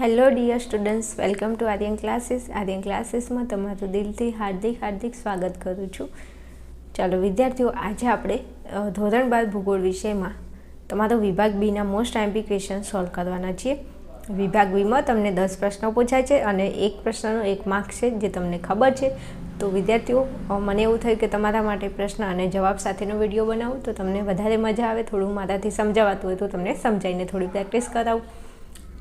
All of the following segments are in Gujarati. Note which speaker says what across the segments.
Speaker 1: Hello dear students, welcome to Aryan classes. Aryan ક્લાસીસમાં તમારું દિલથી હાર્દિક સ્વાગત કરું છું. ચાલો વિદ્યાર્થીઓ, આજે આપણે ધોરણ 12 ભૂગોળ વિષયમાં તમારો વિભાગ બીના મોસ્ટ આઈએમપી ક્વેશ્ચન સોલ્વ કરવાના છીએ. વિભાગ બીમાં તમને 10 પ્રશ્નો પૂછાય છે અને એક પ્રશ્નનો 1 માર્ક છે, જે તમને ખબર છે. તો વિદ્યાર્થીઓ, મને એવું થયું કે તમારા માટે પ્રશ્ન અને જવાબ સાથેનો વિડીયો બનાવું તો તમને વધારે મજા આવે. થોડું મારાથી સમજાવાતું હોય તો તમને સમજાવીને થોડી પ્રેક્ટિસ કરાવું.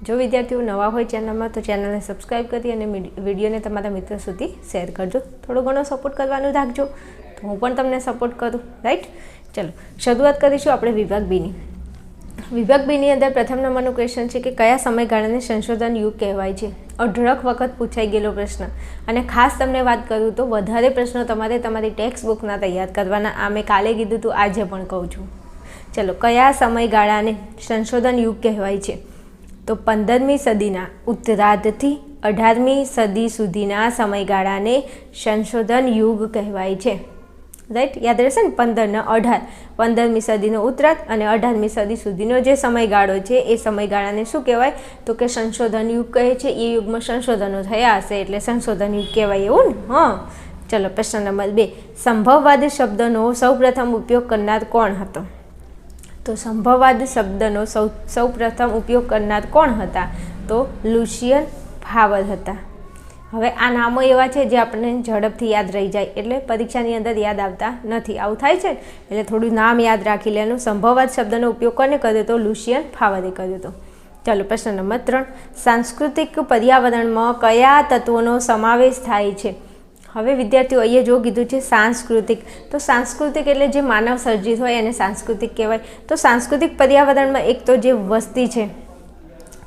Speaker 1: જો વિદ્યાર્થીઓ નવા હોય ચેનલમાં તો ચેનલને સબસ્ક્રાઈબ કરી અને વિડીયોને તમારા મિત્રો સુધી શેર કરજો. થોડો ઘણો સપોર્ટ કરવાનું રાખજો તો હું પણ તમને સપોર્ટ કરું, રાઈટ? ચલો શરૂઆત કરીશું આપણે વિભાગ બીની. વિભાગ બીની અંદર પ્રથમ નંબરનો ક્વેશ્ચન છે કે કયા સમયગાળાને સંશોધન યુગ કહેવાય છે? અઢળક વખત પૂછાઈ ગયેલો પ્રશ્ન, અને ખાસ તમને વાત કરું તો વધારે પ્રશ્નો તમારે તમારી ટેક્સ્ટ બુકના તૈયાર કરવાના. આ મેં કાલે કીધું હતું, આજે પણ કહું છું. ચલો, કયા સમયગાળાને સંશોધન યુગ કહેવાય છે? તો 15મી સદીના ઉત્તરાર્ધથી 18મી સદી સુધીના સમયગાળાને સંશોધન યુગ કહેવાય છે, રાઈટ? યાદ રહેશે ને, 15 ને 18, 15મી સદીનો ઉત્તરાર્ધ અને 18મી સદી સુધીનો જે સમયગાળો છે એ સમયગાળાને શું કહેવાય? તો કે સંશોધન યુગ કહે છે. એ યુગમાં સંશોધનો થયા હશે એટલે સંશોધન યુગ કહેવાય, એવું ને? હા. ચલો પ્રશ્ન નંબર 2, સંભવવાદ શબ્દનો સૌપ્રથમ ઉપયોગ કરનાર કોણ હતો? તો સંભવવાદ શબ્દનો સૌ પ્રથમ ઉપયોગ કરનાર કોણ હતા? તો લુશિયન ફાવર હતા. હવે આ નામો એવા છે જે આપણને ઝડપથી યાદ રહી જાય, એટલે પરીક્ષાની અંદર યાદ આવતા નથી. આવું થાય છે એટલે થોડું નામ યાદ રાખી લેવાનું. સંભવવાદ શબ્દનો ઉપયોગ કોને કર્યો? તો લુશિયન ફાવરે કર્યો હતો. ચાલો પ્રશ્ન નંબર 3, સાંસ્કૃતિક પર્યાવરણમાં કયા તત્વોનો સમાવેશ થાય છે? હવે વિદ્યાર્થીઓ, અહીંયા જો કીધું છે સાંસ્કૃતિક, તો સાંસ્કૃતિક એટલે જે માનવ સર્જિત હોય એને સાંસ્કૃતિક કહેવાય. તો સાંસ્કૃતિક પર્યાવરણમાં એક તો જે વસ્તી છે,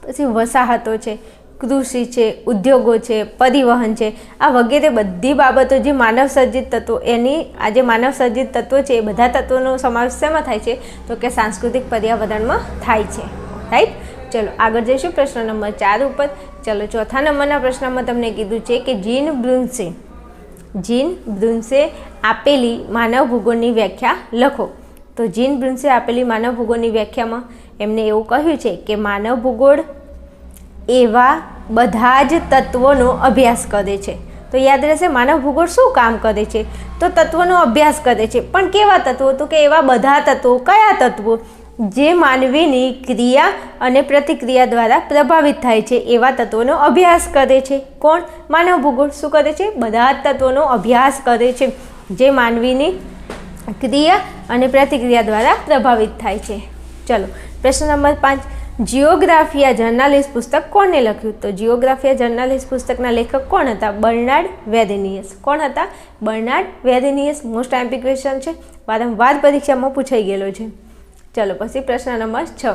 Speaker 1: પછી વસાહતો છે, કૃષિ છે, ઉદ્યોગો છે, પરિવહન છે, આ વગેરે બધી બાબતો જે માનવ સર્જિત તત્વો, એની આ જે માનવ સર્જિત તત્વો છે એ બધા તત્વોનો સમાવેશ શેમાં થાય છે? તો કે સાંસ્કૃતિક પર્યાવરણમાં થાય છે, રાઈટ? ચલો આગળ જઈશું પ્રશ્ન નંબર 4 ઉપર. ચલો ચોથા નંબરના પ્રશ્નમાં તમને કીધું છે કે જીન બ્રુન્સે આપેલી માનવ ભૂગોળની વ્યાખ્યા લખો. તો જીન બ્રુન્સે આપેલી માનવ ભૂગોળની વ્યાખ્યામાં એમને એવું કહ્યું છે કે માનવ ભૂગોળ એવા બધા જ તત્વોનો અભ્યાસ કરે છે. તો યાદ રહેશે, માનવ ભૂગોળ શું કામ કરે છે? તો તત્વોનો અભ્યાસ કરે છે. પણ કેવા તત્વો? તો કે એવા બધા તત્વો. કયા તત્વો? જે માનવીની ક્રિયા અને પ્રતિક્રિયા દ્વારા પ્રભાવિત થાય છે એવા તત્વોનો અભ્યાસ કરે છે. કોણ? માનવ ભૂગોળ શું કરે છે? બધા જ તત્વોનો અભ્યાસ કરે છે જે માનવીની ક્રિયા અને પ્રતિક્રિયા દ્વારા પ્રભાવિત થાય છે. ચલો પ્રશ્ન નંબર 5, જિયોગ્રાફિયા જર્નાલિસ પુસ્તક કોને લખ્યું? તો જિયોગ્રાફિયા જર્નાલિસ પુસ્તકના લેખક કોણ હતા? બર્નાર્ડ વેરેનિયસ. કોણ હતા? બર્નાર્ડ વેરેનિયસ. મોસ્ટ આઈએમપી ક્વેશ્ચન છે, વારંવાર પરીક્ષામાં પૂછાઈ ગયેલો છે. ચલો પછી પ્રશ્ન નંબર 6,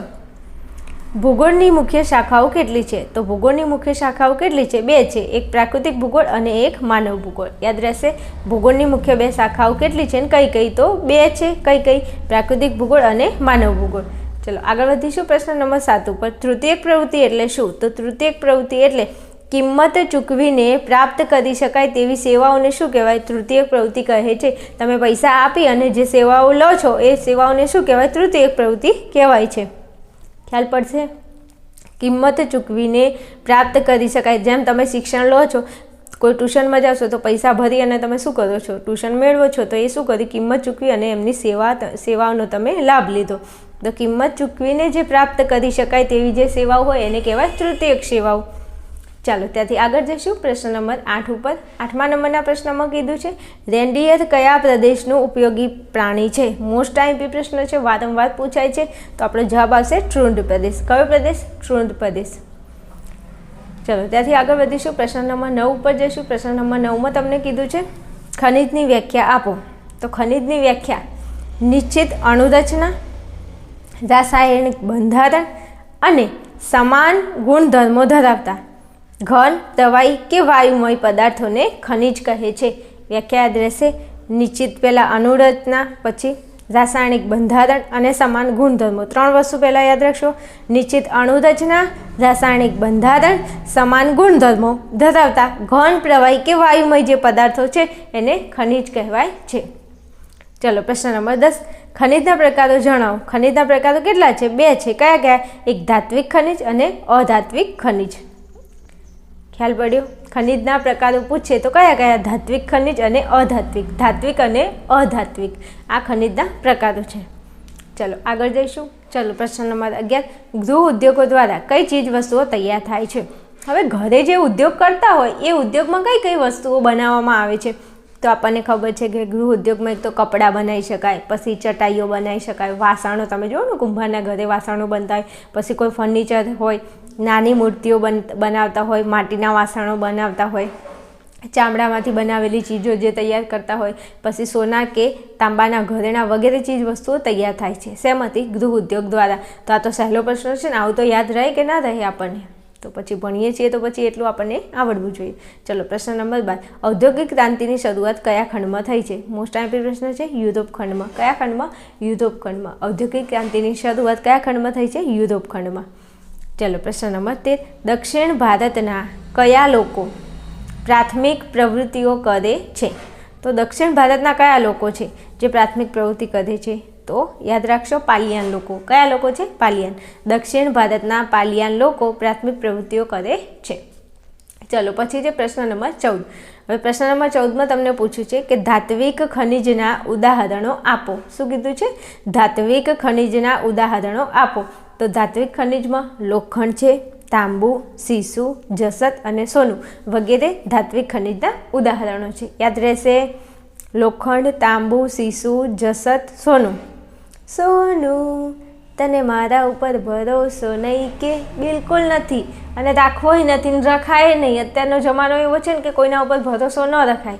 Speaker 1: ભૂગોળની મુખ્ય શાખાઓ કેટલી છે? તો ભૂગોળની મુખ્ય શાખાઓ કેટલી છે? 2 છે. એક પ્રાકૃતિક ભૂગોળ અને એક માનવ ભૂગોળ. યાદ રહેશે, ભૂગોળની મુખ્ય 2 શાખાઓ કેટલી છે ને કઈ? તો 2 છે. કઈ? પ્રાકૃતિક ભૂગોળ અને માનવ ભૂગોળ. ચલો આગળ વધીશું પ્રશ્ન નંબર 7 ઉપર. તૃતીયક પ્રવૃત્તિ એટલે શું? તો તૃતીયક પ્રવૃત્તિ એટલે કિંમત ચૂકવીને પ્રાપ્ત કરી શકાય તેવી સેવાઓને શું કહેવાય? તૃતીયક પ્રવૃત્તિ કહે છે. તમે પૈસા આપી અને જે સેવાઓ લો છો એ સેવાઓને શું કહેવાય? તૃતીયક પ્રવૃત્તિ કહેવાય છે. ખ્યાલ પડશે? કિંમત ચૂકવીને પ્રાપ્ત કરી શકાય. જેમ તમે શિક્ષણ લો છો, કોઈ ટ્યુશનમાં જાઓ છો તો પૈસા ભરી અને તમે શું કરો છો? ટ્યુશન મેળવો છો. તો એ શું કરી? કિંમત ચૂકવી અને એમની સેવાઓનો તમે લાભ લીધો. તો કિંમત ચૂકવીને જે પ્રાપ્ત કરી શકાય તેવી જે સેવાઓ હોય એને કહેવાય તૃતીયક સેવાઓ. ચાલો ત્યાંથી આગળ જઈશું પ્રશ્ન નંબર 8 ઉપર. 8મા નંબરના પ્રશ્નમાં કીધું છે રેન્ડિયર કયા પ્રદેશનું ઉપયોગી પ્રાણી છે? મોસ્ટ આઈએમપી પ્રશ્ન છે, વારંવાર પૂછાય છે. તો આપણો જવાબ આવશે ટ્રુન્ડ પ્રદેશ. કયો પ્રદેશ? ટ્રુન્ડ પ્રદેશ. ચલો ત્યાંથી આગળ વધીશું પ્રશ્ન નંબર 9 ઉપર જઈશું. પ્રશ્ન નંબર 9માં તમને કીધું છે ખનિજની વ્યાખ્યા આપો. તો ખનિજની વ્યાખ્યા નિશ્ચિત અણુરચના, રાસાયણિક બંધારણ અને સમાન ગુણધર્મો ધરાવતા ઘન, પ્રવાહી કે વાયુમય પદાર્થોને ખનિજ કહે છે. વ્યાખ્યા યાદ રહેશે, નિશ્ચિત પહેલાં અણુરચના, પછી રાસાયણિક બંધારણ અને સમાન ગુણધર્મો. 3 વસ્તુ પહેલાં યાદ રાખશો. નિશ્ચિત અણુરચના, રાસાયણિક બંધારણ, સમાન ગુણધર્મો ધરાવતા ઘન, પ્રવાહી કે વાયુમય જે પદાર્થો છે એને ખનિજ કહેવાય છે. ચલો પ્રશ્ન નંબર 10, ખનિજના પ્રકારો જણાવો. ખનિજના પ્રકારો કેટલા છે? 2 છે. કયા? એક ધાત્વિક ખનિજ અને અધાત્વિક ખનિજ. ખ્યાલ પડ્યો? ખનિજના પ્રકારો પૂછે તો કયા કયા? ધાત્વિક ખનિજ અને અધાત્વિક, ધાત્વિક અને અધાત્વિક, આ ખનિજના પ્રકારો છે. ચલો આગળ જઈશું. ચલો પ્રશ્ન નંબર 11, ગૃહ ઉદ્યોગો દ્વારા કઈ ચીજ વસ્તુઓ તૈયાર થાય છે? હવે ઘરે જે ઉદ્યોગ કરતા હોય એ ઉદ્યોગમાં કઈ કઈ વસ્તુઓ બનાવવામાં આવે છે? તો આપણને ખબર છે કે ગૃહ ઉદ્યોગમાં એક તો કપડાં બનાવી શકાય, પછી ચટાઈઓ બનાવી શકાય, વાસણો, તમે જુઓ ને કુંભારના ઘરે વાસણો બનતા હોય, પછી કોઈ ફર્નિચર હોય, નાની મૂર્તિઓ બનાવતા હોય, માટીના વાસણો બનાવતા હોય, ચામડામાંથી બનાવેલી ચીજો જે તૈયાર કરતા હોય, પછી સોના કે તાંબાના ઘરેણા વગેરે ચીજ વસ્તુઓ તૈયાર થાય છે. શેમાંથી? ગૃહ ઉદ્યોગ દ્વારા. તો આ તો સહેલો પ્રશ્ન છે ને, આવું તો યાદ રહે કે ના રહે આપણને? તો પછી ભણીએ છીએ તો પછી એટલું આપણને આવડવું જોઈએ. ચલો પ્રશ્ન નંબર 12, ઔદ્યોગિક ક્રાંતિની શરૂઆત કયા ખંડમાં થઈ છે? મોસ્ટ આઈમ્પી પ્રશ્ન છે. યુરોપ ખંડમાં. કયા ખંડમાં? યુરોપ ખંડમાં. ઔદ્યોગિક ક્રાંતિની શરૂઆત કયા ખંડમાં થઈ છે? યુરોપ ખંડમાં. ચલો પ્રશ્ન નંબર 13, દક્ષિણ ભારતના કયા લોકો પ્રાથમિક પ્રવૃત્તિઓ કરે છે? તો દક્ષિણ ભારતના કયા લોકો છે જે પ્રાથમિક પ્રવૃત્તિ કરે છે? તો યાદ રાખશો, પાલિયાન લોકો. કયા લોકો છે? પાલિયાન. દક્ષિણ ભારતના પાલિયાન લોકો પ્રાથમિક પ્રવૃત્તિઓ કરે છે. ચલો પછી છે પ્રશ્ન નંબર 14. હવે પ્રશ્ન નંબર 14માં તમને પૂછ્યું છે કે ધાત્વિક ખનિજના ઉદાહરણો આપો. શું કીધું છે? ધાત્વિક ખનિજના ઉદાહરણો આપો. તો ધાત્વિક ખનિજમાં લોખંડ છે, તાંબુ, સીસું, જસત અને સોનું વગેરે ધાત્વિક ખનિજના ઉદાહરણો છે. યાદ રહેશે, લોખંડ, તાંબુ, સીસું, જસત, સોનું. સોનું તને મારા ઉપર ભરોસો નહીં કે? બિલકુલ નથી, અને રાખવોય નથી ને રખાય નહીં. અત્યારનો જમાનો એવો છે ને કે કોઈના ઉપર ભરોસો ન રખાય.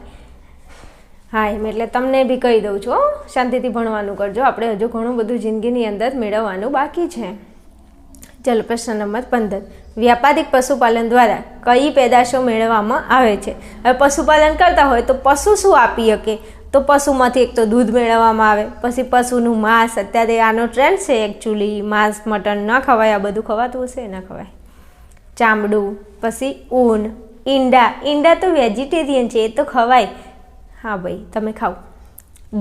Speaker 1: હા એમ એટલે તમને બી કહી દઉં છું, શાંતિથી ભણવાનું કરજો. આપણે હજુ ઘણું બધું જિંદગીની અંદર મેળવવાનું બાકી છે. ચલો પ્રશ્ન નંબર 15, વ્યાપારિક પશુપાલન દ્વારા કઈ પેદાશો મેળવવામાં આવે છે? હવે પશુપાલન કરતા હોય તો પશુ શું આપી શકે? તો પશુમાંથી એક તો દૂધ મેળવવામાં આવે, પછી પશુનું માંસ. અત્યારે આનો ટ્રેન્ડ છે એકચ્યુઅલી, માંસ, મટન ન ખવાય, આ બધું ખવાતું હશે? ના ખવાય. ચામડું, પછી ઊન, ઈંડા. ઈંડા તો વેજીટેરિયન છે, એ તો ખવાય. હા ભાઈ તમે ખાઓ.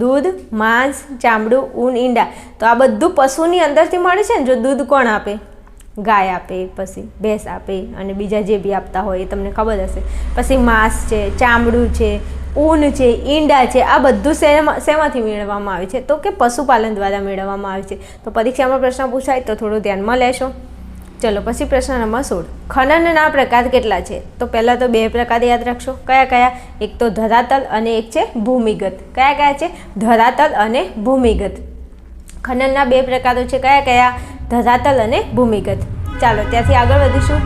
Speaker 1: દૂધ, માંસ, ચામડું, ઊન, ઈંડા, તો આ બધું પશુની અંદરથી મળે છે ને. જો દૂધ કોણ આપે? ગાય આપે, પછી ભેંસ આપે, અને બીજા જે બી આપતા હોય એ તમને ખબર હશે. પછી માંસ છે, ચામડું છે, ઊન છે, ઈંડા છે, આ બધું શેમાંથી મેળવવામાં આવે છે? તો કે પશુપાલન દ્વારા મેળવવામાં આવે છે. તો પરીક્ષામાં પ્રશ્ન પૂછાય તો થોડું ધ્યાનમાં લેશો. ચલો પછી પ્રશ્ન નંબર 16, ખનનના પ્રકાર કેટલા છે? તો પહેલાં તો 2 પ્રકાર યાદ રાખશો. કયા કયા? એક તો ધરાતલ અને એક છે ભૂમિગત. કયા કયા છે? ધરાતલ અને ભૂમિગત. ખનનના 2 પ્રકારો છે. કયા કયા? ધરાતલ અને ભૂમિગત. ચાલો ત્યાંથી આગળ વધીશું.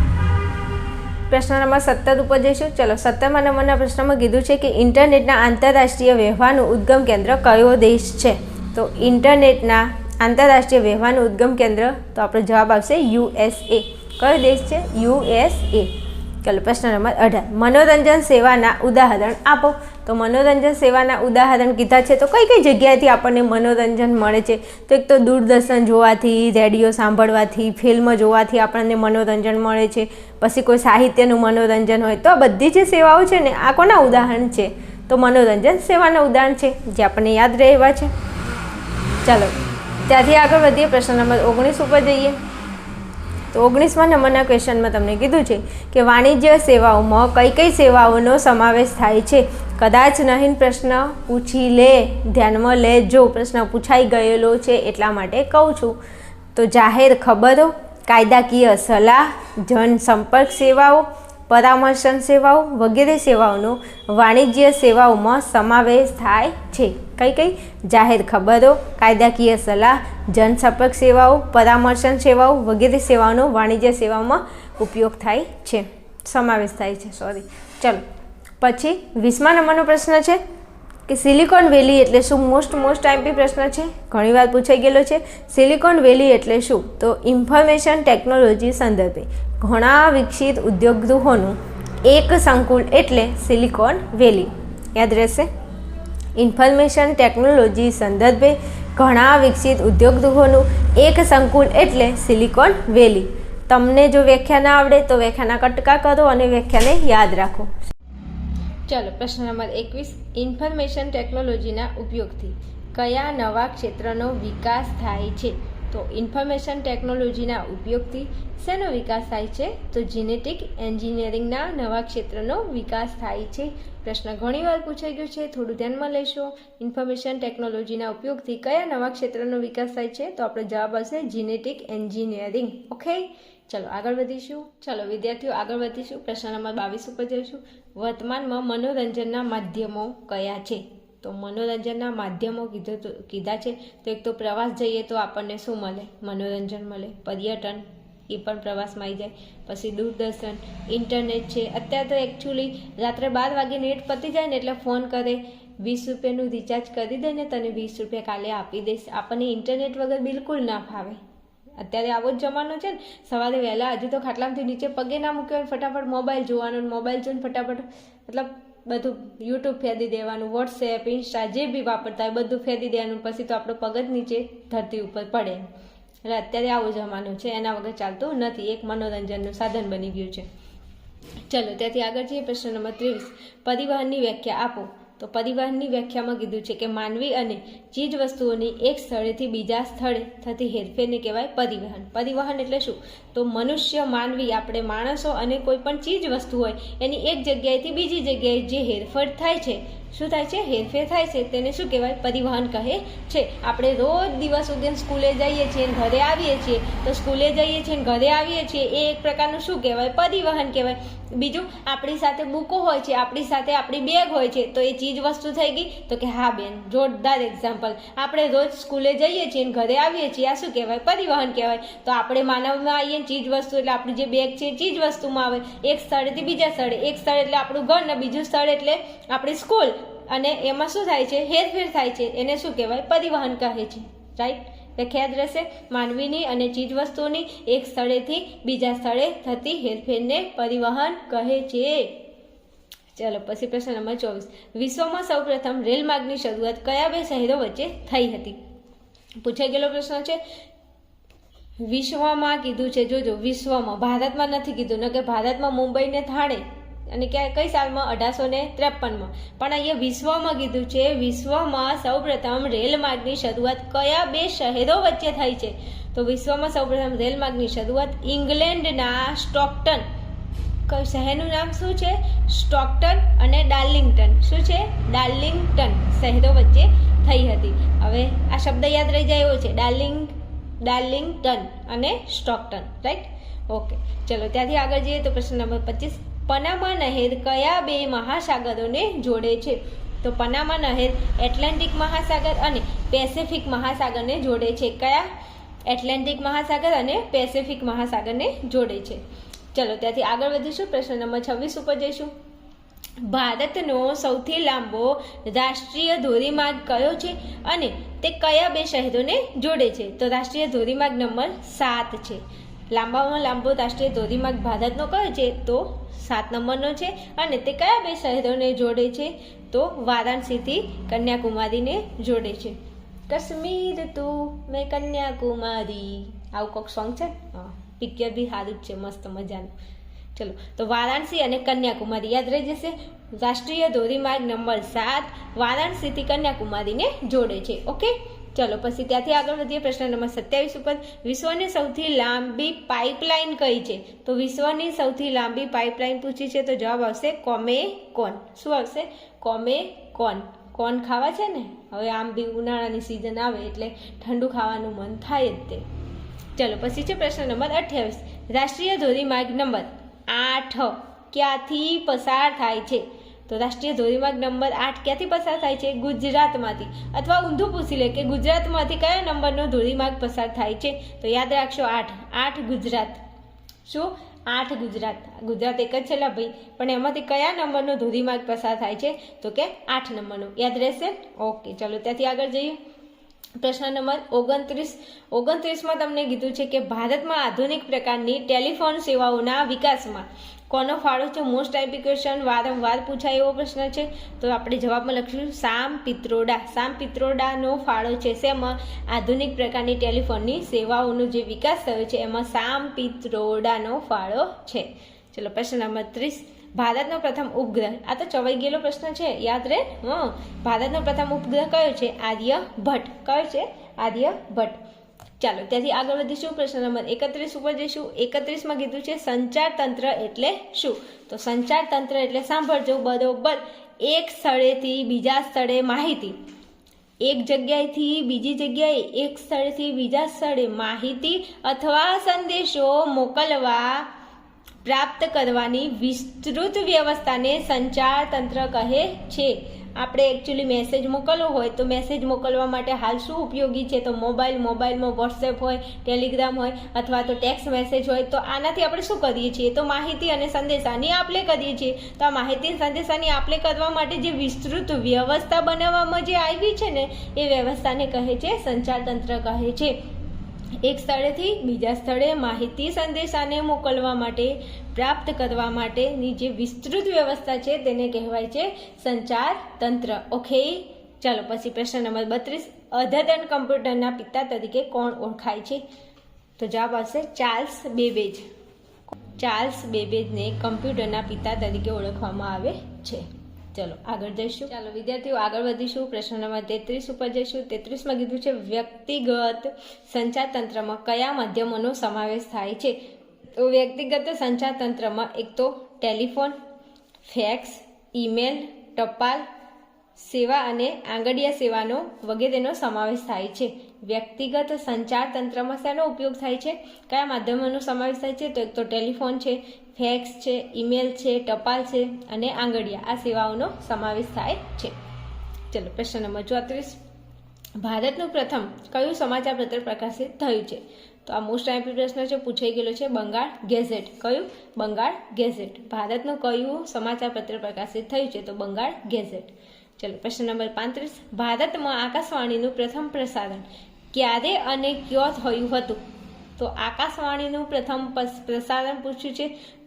Speaker 1: પ્રશ્ન નંબર 17 ઉપર જઈશું. ચલો 17મા નંબરના પ્રશ્નમાં કીધું છે કે ઇન્ટરનેટના આંતરરાષ્ટ્રીય વ્યવહારનું ઉદ્ગમ કેન્દ્ર કયો દેશ છે? તો ઇન્ટરનેટના આંતરરાષ્ટ્રીય વ્યવહારનું ઉદ્ગમ કેન્દ્ર, તો આપણો જવાબ આવશે USA. કયો દેશ છે? USA. ચલો પ્રશ્ન નંબર 18, મનોરંજન સેવાના ઉદાહરણ આપો. તો મનોરંજન સેવાના ઉદાહરણ કીધા છે તો કઈ કઈ જગ્યાએથી આપણને મનોરંજન મળે છે? તો એક તો દૂરદર્શન જોવાથી, રેડિયો સાંભળવાથી, ફિલ્મ જોવાથી આપણને મનોરંજન મળે છે. પછી કોઈ સાહિત્યનું મનોરંજન હોય. તો આ બધી જે સેવાઓ છે ને, આ કોના ઉદાહરણ છે? તો મનોરંજન સેવાના ઉદાહરણ છે, જે આપણને યાદ રહે એવા છે. ચાલો ત્યાંથી આગળ વધીએ. પ્રશ્ન નંબર 19 ઉપર જઈએ. તો 19મા નંબરના ક્વેશ્ચનમાં તમને કીધું છે કે વાણિજ્ય સેવાઓમાં કઈ કઈ સેવાઓનો સમાવેશ થાય છે? કદાચ નહીં પ્રશ્ન પૂછી લે, ધ્યાનમાં લેજો. પ્રશ્ન પૂછાઈ ગયેલો છે એટલા માટે કહું છું. તો જાહેર ખબરો, કાયદાકીય સલાહ, જનસંપર્ક સેવાઓ, પરામર્શન સેવાઓ વગેરે સેવાઓનો વાણિજ્ય સેવાઓમાં સમાવેશ થાય છે. કઈ કઈ? જાહેર ખબરો, કાયદાકીય સલાહ, જનસંપર્ક સેવાઓ, પરામર્શન સેવાઓ વગેરે સેવાઓનો વાણિજ્ય સેવાઓમાં ઉપયોગ થાય છે, સમાવેશ થાય છે. ચલો પછી 20મા નંબરનો પ્રશ્ન છે કે સિલિકોન વેલી એટલે શું? મોસ્ટ આઈમ્પી પ્રશ્ન છે, ઘણીવાર પૂછાઈ ગયેલો છે. સિલિકોન વેલી એટલે શું? તો ઇન્ફોર્મેશન ટેકનોલોજી સંદર્ભે ઘણા વિકસિત ઉદ્યોગ ગૃહોનું એક સંકુલ એટલે સિલિકોન વેલી. યાદ રહેશે, ઇન્ફોર્મેશન ટેકનોલોજી સંદર્ભે ઘણા વિકસિત ઉદ્યોગ ગૃહોનું એક સંકુલ એટલે સિલિકોન વેલી. તમને જો વ્યાખ્યા ના આવડે તો વ્યાખ્યાના કટકા કરો અને વ્યાખ્યાને યાદ રાખો. ચાલો પ્રશ્ન નંબર 21, ઇન્ફોર્મેશન ટેકનોલોજીના ઉપયોગથી કયા નવા ક્ષેત્રનો વિકાસ થાય છે? તો ઇન્ફોર્મેશન ટેકનોલોજીના ઉપયોગથી શેનો વિકાસ થાય છે? તો જેનેટિક એન્જિનિયરિંગના નવા ક્ષેત્રનો વિકાસ થાય છે. પ્રશ્ન ઘણીવાર પૂછાઈ ગયો છે, થોડું ધ્યાનમાં લઈશું. ઇન્ફોર્મેશન ટેકનોલોજીના ઉપયોગથી કયા નવા ક્ષેત્રનો વિકાસ થાય છે? તો આપણો જવાબ આવશે જેનેટિક એન્જિનિયરિંગ. ઓકે, ચલો આગળ વધીશું. ચલો વિદ્યાર્થીઓ આગળ વધીશું. પ્રશ્ન નંબર 22 ઉપર જઈશું. વર્તમાનમાં મનોરંજનના માધ્યમો કયા છે? તો મનોરંજનના માધ્યમો કીધા છે. તો એક તો પ્રવાસ જઈએ તો આપણને શું મળે? મનોરંજન મળે. પર્યટન એ પણ પ્રવાસમાં આવી જાય. પછી દૂરદર્શન, ઇન્ટરનેટ છે. અત્યારે તો એકચ્યુઅલી રાત્રે 12 વાગે નેટ પતી જાય ને એટલે ફોન કરે, 20 રૂપિયાનું રિચાર્જ કરી દે ને તને 20 રૂપિયા કાલે આપી દઈશ. આપણને ઇન્ટરનેટ વગર બિલકુલ ના ફાવે. અત્યારે આવો જ જમાનો છે ને, સવારે વહેલા હજુ તો ખાટલામાંથી નીચે પગે ના મૂક્યો ફટાફટ મોબાઈલ જોવાનો, મોબાઈલ જોઈને ફટાફટ મતલબ બધું યુટ્યુબ ફેદી દેવાનું, વોટ્સએપ, ઇન્સ્ટા જે બી વાપરતા હોય બધું ફેદી દેવાનું. પછી તો આપણો પગ જ નીચે ધરતી ઉપર પડે. એટલે અત્યારે આવો જમાનો છે, એના વગર ચાલતું નથી. એક મનોરંજનનું સાધન બની ગયું છે. ચલો ત્યાંથી આગળ જઈએ. પ્રશ્ન નંબર 23. પરિવહનની વ્યાખ્યા આપો. તો પરિવહનની વ્યાખ્યામાં કીધું છે કે માનવી અને ચીજ વસ્તુઓની એક સ્થળેથી બીજા સ્થળે થતી હેરફેરને કહેવાય પરિવહન. પરિવહન એટલે શું? તો મનુષ્ય, માનવી, આપણે માણસો અને કોઈ પણ ચીજ વસ્તુ હોય એની એક જગ્યાએથી બીજી જગ્યાએ જે હેરફેર થાય છે, શું થાય છે? હેરફેર થાય છે, તેને શું કહેવાય? પરિવહન કહે છે. આપણે રોજ દિવસ સુધી સ્કૂલે જઈએ છીએ અને ઘરે આવીએ છીએ, તો સ્કૂલે જઈએ છીએ અને ઘરે આવીએ છીએ એ એક પ્રકારનું શું કહેવાય? પરિવહન કહેવાય. બીજું, આપણી સાથે બુકો હોય છે, આપણી સાથે આપણી બેગ હોય છે, તો એ ચીજ વસ્તુ થઈ ગઈ. તો કે હા બેન, જોરદાર એક્ઝામ્પલ. આપણે રોજ સ્કૂલે જઈએ છીએ અને ઘરે આવીએ છીએ, આ શું કહેવાય? પરિવહન કહેવાય. તો આપણે માનવમાં આવીએ ચીજ વસ્તુ એટલે આપણી જે બેગ છે ચીજ વસ્તુમાં આવે. એક સ્થળેથી બીજા સ્થળે, એક સ્થળ એટલે આપણું ઘર ને બીજું સ્થળ એટલે આપણી સ્કૂલ, અને એમાં શું થાય છે? હેરફેર થાય છે. એને શું કહેવાય? પરિવહન કહે છે. રાઈટ? ખ્યાલ રહેશે. માનવીની અને ચીજ વસ્તુઓની એક સ્થળેથી બીજા સ્થળે થતી હેરફેરને પરિવહન કહે છે. ચલો પછી પ્રશ્ન નંબર 24. વિશ્વમાં સૌપ્રથમ રેલમાર્ગની શરૂઆત કયા બે શહેરો વચ્ચે થઈ હતી? પૂછાઈ ગયેલો પ્રશ્ન છે. વિશ્વમાં કીધું છે, જોજો વિશ્વમાં, ભારતમાં નથી કીધું. ન કે ભારતમાં મુંબઈ ને થાણે અને કઈ સાલમાં? 1853માં. પણ અહીંયા વિશ્વમાં કીધું છે. વિશ્વમાં સૌપ્રથમ રેલમાર્ગની શરૂઆત કયા બે શહેરો વચ્ચે થઈ છે? તો વિશ્વમાં સૌપ્રથમ રેલમાર્ગની શરૂઆત ઇંગ્લેન્ડના સ્ટોકટન, શહેરનું નામ શું છે? સ્ટોકટન અને ડાર્લિંગટન. શું છે? ડાર્લિંગટન શહેરો વચ્ચે થઈ હતી. હવે આ શબ્દ યાદ રહી જાય એવો છે, ડાર્લિંગટન અને સ્ટોકટન. રાઈટ? ઓકે, ચલો ત્યાંથી આગળ જઈએ તો પ્રશ્ન નંબર 25. પનામા નહેર કયા બે મહાસાગરોને જોડે છે? તો પનામા નહેર એટલાન્ટિક મહાસાગર અને પેસિફિક મહાસાગરને જોડે છે. કયા? એટલાન્ટિક મહાસાગર અને પેસિફિક મહાસાગરને જોડે છે. ચલો ત્યાંથી આગળ વધીશું. પ્રશ્ન નંબર 26 ઉપર જઈશું. ભારતનો સૌથી લાંબો રાષ્ટ્રીય ધોરીમાર્ગ કયો છે અને તે કયા બે શહેરોને જોડે છે? તો રાષ્ટ્રીય ધોરીમાર્ગ નંબર 7 છે. લાંબામાં લાંબો રાષ્ટ્રીય ધોરીમાર્ગ ભારતનો કયો છે? તો 7 નંબરનો છે. અને તે કયા બે શહેરોને જોડે છે? તો વારાણસીથી કન્યાકુમારીને જોડે છે. કશ્મીર તું મેં કન્યાકુમારી, આવું કોઈક સોંગ છે. હા, પિક્ચર બી સારું જ છે, મસ્ત મજાનું. ચલો, તો વારાણસી અને કન્યાકુમારી યાદ રહી જશે. રાષ્ટ્રીય ધોરીમાર્ગ નંબર 7 વારાણસીથી કન્યાકુમારીને જોડે છે. ઓકે, ચલો પછી ત્યાંથી આગળ વધીએ. પ્રશ્ન નંબર 27 ઉપર. વિશ્વની સૌથી લાંબી પાઇપલાઇન કઈ છે? તો વિશ્વની સૌથી લાંબી પાઇપલાઇન પૂછી છે, તો જવાબ આવશે કોમેકોન. શું આવશે? કોમેકોન. કોન ખાવા છે ને, હવે આમ બી ઉનાળાની સિઝન આવે એટલે ઠંડુ ખાવાનું મન થાય જ તે. ચલો પછી છે પ્રશ્ન નંબર 28. રાષ્ટ્રીય ધોરીમાર્ગ નંબર 8 ક્યાંથી પસાર થાય છે? તો રાષ્ટ્રીય ધોરીમાર્ગ નંબર 8 ક્યાંથી પસાર થાય છે? ગુજરાતમાંથી. અથવા ઊંધું પૂછી લે કે ગુજરાતમાંથી કયા નંબરનો ધોરીમાર્ગ પસાર થાય છે? તો યાદ રાખશો 8 ગુજરાત. શું? 8 ગુજરાત. ગુજરાત એક જ છે ભાઈ, પણ એમાંથી કયા નંબરનો ધોરીમાર્ગ પસાર થાય છે? તો કે 8 નંબરનો. યાદ રહેશે? ઓકે, ચલો ત્યાંથી આગળ જઈએ. પ્રશ્ન નંબર 29માં તમને કીધું છે કે ભારતમાં આધુનિક પ્રકારની ટેલિફોન સેવાઓના વિકાસમાં કોનો ફાળો છે? મોસ્ટ ટાઈપી ક્વેશ્ચન, વારંવાર પૂછાય એવો પ્રશ્ન છે. તો આપણે જવાબમાં લખીશું સામ પિત્રોડા. સામ પિત્રોડાનો ફાળો છે શેમાં? આધુનિક પ્રકારની ટેલિફોનની સેવાઓનો જે વિકાસ થયો છે એમાં સામ પિત્રોડાનો ફાળો છે. ચલો પ્રશ્ન નંબર 30. ભારતનો પ્રથમ ઉપગ્રહ, આ તો ચવાઈ ગયેલો પ્રશ્ન છે, યાદ રહે. ભારતનો પ્રથમ ઉપગ્રહ કયો છે? આર્યભટ્ટ. કયો છે? આર્યભટ્ટ. ચાલો ત્યાંથી આગળ વધીશું. પ્રશ્ન નંબર 31 ઉપર જઈશું. 31માં કીધું છે સંચાર તંત્ર એટલે શું? તો સંચાર તંત્ર એટલે સાંભળજો બરોબર, એક સ્થળેથી બીજા સ્થળે માહિતી, એક જગ્યાએથી બીજી જગ્યાએ, એક સ્થળેથી બીજા સ્થળે માહિતી અથવા સંદેશો મોકલવા પ્રાપ્ત કરવાની વિસ્તૃત વ્યવસ્થાને સંચાર તંત્ર કહે છે. આપણે એકચ્યુઅલી મેસેજ મોકલવો હોય તો મેસેજ મોકલવા માટે હાલ શું ઉપયોગી છે? તો મોબાઈલમાં વોટ્સએપ હોય, ટેલિગ્રામ હોય અથવા તો ટેક્સ્ટ મેસેજ હોય. તો આનાથી આપણે શું કરીએ છીએ? તો માહિતી અને સંદેશાની આપલે કરીએ છીએ. તો આ માહિતી અને સંદેશાની આપલે કરવા માટે જે વિસ્તૃત વ્યવસ્થા બનાવવામાં જે આવી છે ને, એ વ્યવસ્થાને કહે છે સંચાર તંત્ર કહે છે. એક સ્થળેથી બીજા સ્થળે માહિતી સંદેશાને મોકલવા માટે, પ્રાપ્ત કરવા માટેની જે વિસ્તૃત વ્યવસ્થા છે તેને કહેવાય છે સંચાર તંત્ર. ઓકે, ચાલો પછી પ્રશ્ન નંબર 32. અદ્યતન કમ્પ્યુટરના પિતા તરીકે કોણ ઓળખાય છે? તો જવાબ આવશે ચાર્લ્સ બેબેજ. ચાર્લ્સ બેબેજને કમ્પ્યુટરના પિતા તરીકે ઓળખવામાં આવે છે. ચલો આગળ જઈશું. ચાલો વિદ્યાર્થીઓ આગળ વધીશું. પ્રશ્ન નંબર 33 ઉપર જઈશું. 33માં કીધું છે વ્યક્તિગત સંચાર તંત્રમાં કયા માધ્યમોનો સમાવેશ થાય છે? તો વ્યક્તિગત સંચાર તંત્રમાં એક તો ટેલિફોન, ફેક્સ, ઈમેલ, ટપાલ સેવા અને આંગડિયા સેવાનો વગેરેનો સમાવેશ થાય છે. વ્યક્તિગત સંચાર તંત્રમાં શેનો ઉપયોગ થાય છે? કયા માધ્યમોનો સમાવેશ થાય છે? તો એક તો ટેલિફોન છે, ફેક્સ છે, ઈમેલ છે, ટપાલ છે અને આંગડિયા, આ સેવાઓનો સમાવેશ થાય છે. ચલો પ્રશ્ન નંબર 34. ભારતનું પ્રથમ કયું સમાચાર પત્ર પ્રકાશિત થયું છે? તો આ મોસ્ટ આઈમ્પી પ્રશ્ન છે, પૂછાઈ ગયેલો છે. બંગાળ ગેઝેટ. કયું? બંગાળ ગેઝેટ. ભારતનું કયું સમાચાર પત્ર પ્રકાશિત થયું છે? તો બંગાળ ગેઝેટ. ચલો પ્રશ્ન નંબર 35. ભારતમાં આકાશવાણીનું પ્રથમ પ્રસારણ ક્યારે અને ક્યાં થયું હતું? તો આકાશવાણીનું પ્રથમ પ્રસારણ પૂછ્યું છે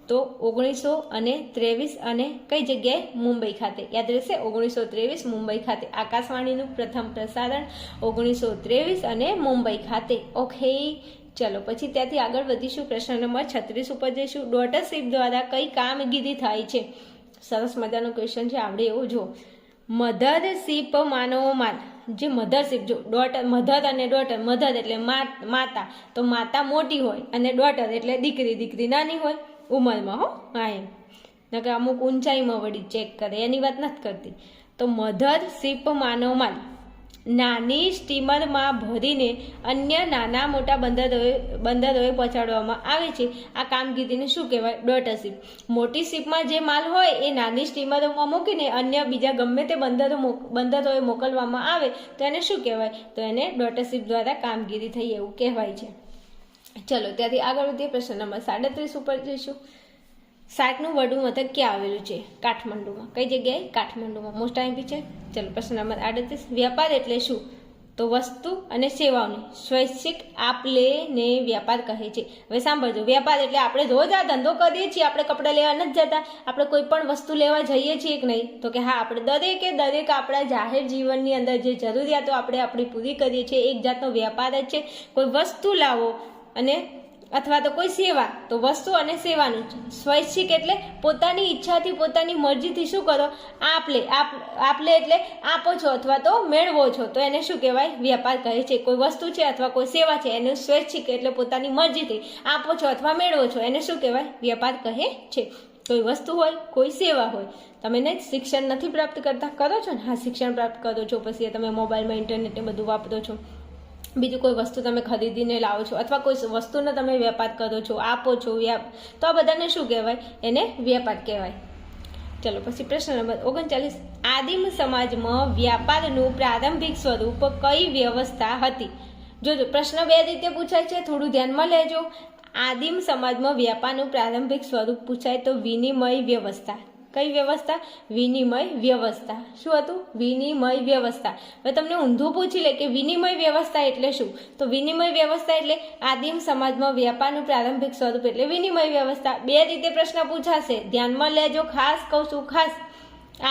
Speaker 1: તો 1923 અને કઈ જગ્યાએ? મુંબઈ ખાતે. યાદ રહેશે 1923 મુંબઈ ખાતે. આકાશવાણીનું પ્રથમ પ્રસારણ 1923 અને મુંબઈ ખાતે. ઓકે, ચલો પછી ત્યાંથી આગળ વધીશું. પ્રશ્ન નંબર 36 ઉપર જઈશું. ડોટરશીપ દ્વારા કઈ કામગીરી થાય છે? સરસ મજાનો ક્વેશ્ચન છે, આવડે એવો જો. મધરશીપ માનવોમાં જે મધરશીપ, જો ડોટર, મધર અને ડોટર, મધર એટલે માતા, તો માતા મોટી હોય અને ડોટર એટલે દીકરી, દીકરી નાની હોય ઉંમરમાં. હો હા, એમ નકર અમુક ઊંચાઈમાં વળી ચેક કરે એની વાત નથી કરતી. તો મધરશીપ માનવમાં નાની સ્ટીમરમાં ભરીને અન્ય નાના મોટા બંદરોએ પહોંચાડવામાં આવે છે. આ કામગીરીને શું કહેવાય? ડોટરશીપ. મોટી શિપમાં જે માલ હોય એ નાની સ્ટીમરોમાં મૂકીને અન્ય બીજા ગમે તે બંદરોએ મોકલવામાં આવે તો એને શું કહેવાય? તો એને ડોટરશીપ દ્વારા કામગીરી થઈ એવું કહેવાય છે. ચલો ત્યાંથી આગળ વધીએ. પ્રશ્ન નંબર 37 ઉપર જઈશું. સાર્કનું વડું મથક ક્યાં આવેલું છે? કાઠમંડુમાં. કઈ જગ્યાએ? કાઠમંડુમાં. મોસ્ટ આઈમ્પી છે. ચલો પ્રશ્ન નંબર 38. વ્યાપાર એટલે શું? તો વસ્તુ અને સેવાઓની સ્વૈચ્છિક આપલે ને વ્યાપાર કહે છે. હવે સાંભળજો, વ્યાપાર એટલે આપણે રોજ આ ધંધો કરીએ છીએ, આપણે કપડાં લેવા નથી જતા, આપણે કોઈ પણ વસ્તુ લેવા જઈએ છીએ કે નહીં? તો કે હા, આપણે દરેક આપણા જાહેર જીવનની અંદર જે જરૂરિયાતો આપણે આપણી પૂરી કરીએ છીએ, એક જાતનો વ્યાપાર જ છે. કોઈ વસ્તુ લાવો અને અથવા તો કોઈ સેવા, તો વસ્તુ અને સેવાનું સ્વૈચ્છિક એટલે પોતાની ઈચ્છાથી, પોતાની મરજીથી શું કરો? આપલે એટલે આપો છો અથવા તો મેળવો છો, તો એને શું કહેવાય? વ્યાપાર કહે છે. કોઈ વસ્તુ છે અથવા કોઈ સેવા છે, એને સ્વૈચ્છિક એટલે પોતાની મરજીથી આપો છો અથવા મેળવો છો, એને શું કહેવાય? વ્યાપાર કહે છે. કોઈ વસ્તુ હોય, કોઈ સેવા હોય. તમે ને શિક્ષણ નથી પ્રાપ્ત કરતા, કરો છો ને? હા, શિક્ષણ પ્રાપ્ત કરો છો, પછી તમે મોબાઈલમાં ઇન્ટરનેટને બધું વાપરો છો, બીજું કોઈ વસ્તુ તમે ખરીદીને લાવો છો અથવા કોઈ વસ્તુનો તમે વેપાર કરો છો, આપો છો, તો આ બધાને શું કહેવાય? એને વ્યાપાર કહેવાય. ચલો પછી પ્રશ્ન નંબર 39. આદિમ સમાજમાં વ્યાપારનું પ્રારંભિક સ્વરૂપ કઈ વ્યવસ્થા હતી? જોજો, પ્રશ્ન બે રીતે પૂછાય છે, થોડું ધ્યાનમાં લેજો. આદિમ સમાજમાં વ્યાપારનું પ્રારંભિક સ્વરૂપ પૂછાય તો વિનિમય વ્યવસ્થા. કઈ વ્યવસ્થા? વિનિમય વ્યવસ્થા. શું હતું? વિનિમય વ્યવસ્થા. હવે તમને ઊંધું પૂછી લે કે વિનિમય વ્યવસ્થા એટલે શું? તો વિનિમય વ્યવસ્થા એટલે આદિમ સમાજમાં વ્યાપારનું પ્રારંભિક સ્વરૂપ એટલે વિનિમય વ્યવસ્થા. બે રીતે પ્રશ્ન પૂછાશે, ધ્યાનમાં લેજો, ખાસ કહું છું, ખાસ.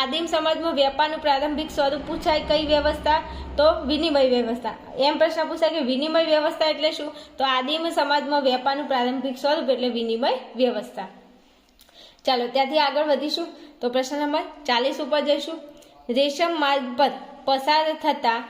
Speaker 1: આદિમ સમાજમાં વ્યાપારનું પ્રારંભિક સ્વરૂપ પૂછાય કઈ વ્યવસ્થા? તો વિનિમય વ્યવસ્થા. એમ પ્રશ્ન પૂછાય કે વિનિમય વ્યવસ્થા એટલે શું? તો આદિમ સમાજમાં વ્યાપારનું પ્રારંભિક સ્વરૂપ એટલે વિનિમય વ્યવસ્થા. ચાલો ત્યાંથી આગળ વધીશું. તો પ્રશ્ન નંબર 40 ઉપર જઈશું. રેશમ માર્ગ પર પસાર થતા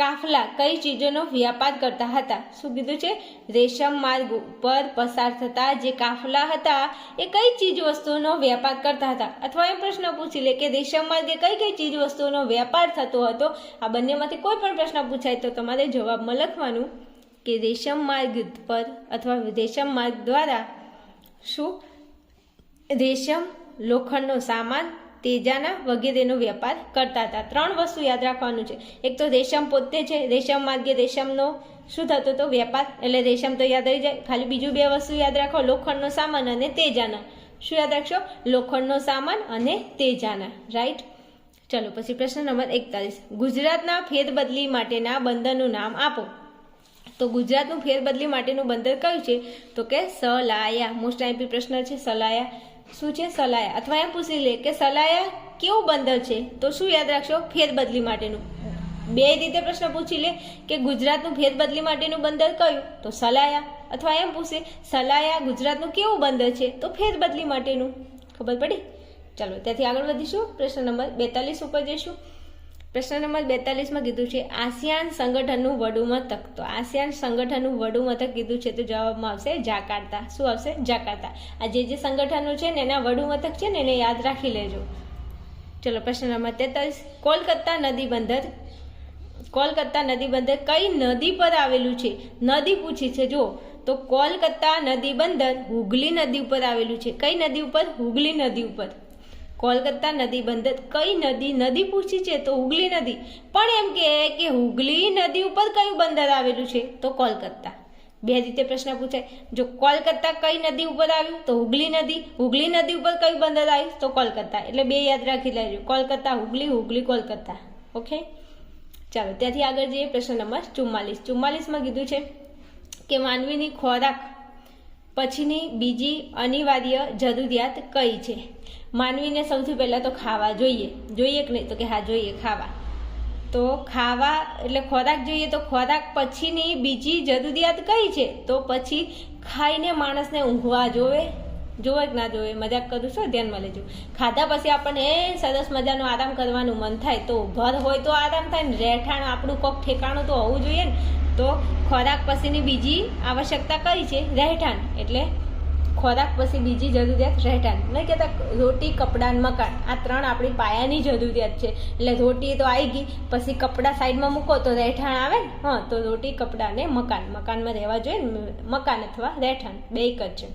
Speaker 1: કાફલા કઈ ચીજોનો વ્યાપાર કરતા હતા? શું કીધું છે? રેશમ માર્ગ પર પસાર થતા જે કાફલા હતા એ કઈ ચીજ વસ્તુઓનો વ્યાપાર કરતા હતા? અથવા એમ પ્રશ્ન પૂછી લે કે રેશમ માર્ગે કઈ કઈ ચીજ વસ્તુઓનો વ્યાપાર થતો હતો? આ બંનેમાંથી કોઈ પણ પ્રશ્ન પૂછાય તો તમારે જવાબમાં લખવાનું કે રેશમ માર્ગ પર અથવા રેશમ માર્ગ દ્વારા શું રેશમ, લોખંડનો સામાન, તેજાના વગેરેનો વેપાર કરતા હતા. 3 વસ્તુ યાદ રાખવાનું છે. એક તો રેશમ પોતે છે, રેશમ માર્ગે રેશમનો શું થતો હતો? વેપાર, એટલે રેશમ તો યાદ રહી જાય. ખાલી બીજું 2 વસ્તુ યાદ રાખો, લોખંડનો સામાન અને તેજાના. શું યાદ રાખશો? લોખંડનો સામાન અને તેજાના. રાઈટ. ચલો પછી પ્રશ્ન નંબર 41. ગુજરાતના ફેરબદલી માટેના બંદરનું નામ આપો. તો ગુજરાતનું ફેરબદલી માટેનું બંદર કયું છે? તો કે સલાયા. મોસ્ટ આઈપી પ્રશ્ન છે સલાયા. શું છે? સલાયા. અથવા એમ પૂછી લે કે સલાયા કેવું બંદર છે? તો શું યાદ રાખશો? ફેરબદલી માટેનું. 2 રીતે પ્રશ્ન પૂછી લે કે ગુજરાતનું ફેરબદલી માટેનું બંદર કયું? તો સલાયા. અથવા એમ પૂછે સલાયા ગુજરાતનું કેવું બંદર છે? તો ફેરબદલી માટેનું. ખબર પડી? ચાલો ત્યાંથી આગળ વધીશું. પ્રશ્ન નંબર 42 ઉપર જઈશું. પ્રશ્ન નંબર 42માં કીધું છે આસિયાન સંગઠનનું વડું મથક. તો આસિયાન સંગઠનનું વડું મથક કીધું છે તો જવાબમાં આવશે જાકાર્તા. શું આવશે? જાકાર્તા. આ જે સંગઠનો છે ને એના વડું મથક છે ને એને યાદ રાખી લેજો. ચલો પ્રશ્ન નંબર 43. કોલકાતા નદી બંદર. કોલકાતા નદી બંદર કઈ નદી પર આવેલું છે? નદી પૂછી છે જો. તો કોલકાતા નદી બંદર હુગલી નદી ઉપર આવેલું છે. કઈ નદી ઉપર? હુગલી નદી ઉપર. કોલકાતા નદી બંદર કઈ નદી પૂછી છે તો હુગલી નદી. પણ એમ કે હુગલી નદી ઉપર કયું બંદર આવેલું છે? તો કોલકાતા. 2 રીતે પ્રશ્ન પૂછાય. જો કોલકાતા કઈ નદી ઉપર આવ્યું? તો હુગલી નદી. હુગલી નદી ઉપર કયું બંદર આવ્યું? તો કોલકાતા. એટલે 2 યાદ રાખી લેજો, કોલકાતા હુગલી, હુગલી કોલકાતા. ઓકે. ચાલો ત્યાંથી આગળ જઈએ. પ્રશ્ન નંબર 44. 44માં કીધું છે કે માનવીની ખોરાક પછીની બીજી અનિવાર્ય જરૂરિયાત કઈ છે? માનવીને સૌથી પહેલાં તો ખાવા જોઈએ. જોઈએ કે નહીં? તો કે હા જોઈએ, ખાવા. તો ખાવા એટલે ખોરાક જોઈએ. તો ખોરાક પછીની બીજી જરૂરિયાત કઈ છે? તો પછી ખાઈને માણસને ઊંઘવા જોવે. જોવે કે ના જોવે? મજાક કરું છું, ધ્યાનમાં લેજો. ખાધા પછી આપણને સરસ મજાનો આરામ કરવાનું મન થાય. તો ઘર હોય તો આરામ થાય ને, રહેઠાણ આપણું કોક ઠેકાણું તો હોવું જોઈએ ને. તો ખોરાક પછીની બીજી આવશ્યકતા કઈ છે? રહેઠાણ. એટલે ખોરાક પછી બીજી જરૂરિયાત રહેઠાણ. નહીં કહેતા રોટી, કપડાં, મકાન. આ 3 આપણી પાયાની જરૂરિયાત છે. એટલે રોટી તો આવી ગઈ, પછી કપડાં સાઈડમાં મૂકો તો રહેઠાણ આવે ને. હા, તો રોટી, કપડાં ને મકાન. મકાનમાં રહેવા જોઈએ ને, મકાન અથવા રહેઠાણ 2 એક જ છે.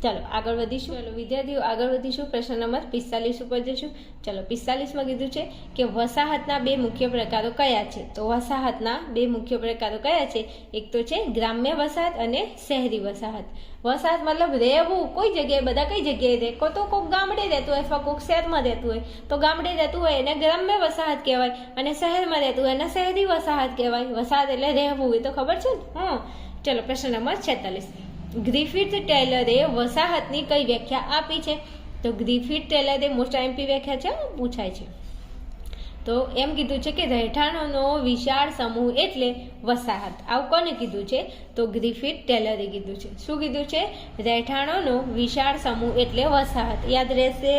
Speaker 1: ચાલો આગળ વધીશું. ચાલો વિદ્યાર્થીઓ આગળ વધીશું. પ્રશ્ન નંબર 45 ઉપર જઈશું. ચાલો 45માં કીધું છે કે વસાહતના 2 મુખ્ય પ્રકારો કયા છે? તો વસાહતના 2 મુખ્ય પ્રકારો કયા છે? એક તો છે ગ્રામ્ય વસાહત અને શહેરી વસાહત. વસાહત મતલબ રહેવું કોઈ જગ્યાએ. બધા કઈ જગ્યાએ રહે? તો કોઈક ગામડે રહેતું હોય અથવા કોઈક શહેરમાં રહેતું હોય. તો ગામડે રહેતું હોય એને ગ્રામ્ય વસાહત કહેવાય, અને શહેરમાં રહેતું હોય એને શહેરી વસાહત કહેવાય. વસાહત એટલે રહેવું, એ તો ખબર છે ને. ચલો પ્રશ્ન નંબર 46. ગ્રિફિથ ટેલરે વસાહતની કઈ વ્યાખ્યા આપી છે? તો ગ્રિફિથ ટેલરે મોસ્ટ આઈએમપી વ્યાખ્યા છે, પૂછાય છે. તો એમ કીધું છે કે રહેઠાણોનો વિશાળ સમૂહ એટલે વસાહત. આવું કોને કીધું છે? તો ગ્રિફિથ ટેલરે કીધું છે. શું કીધું છે? રહેઠાણોનો વિશાળ સમૂહ એટલે વસાહત. યાદ રહેશે,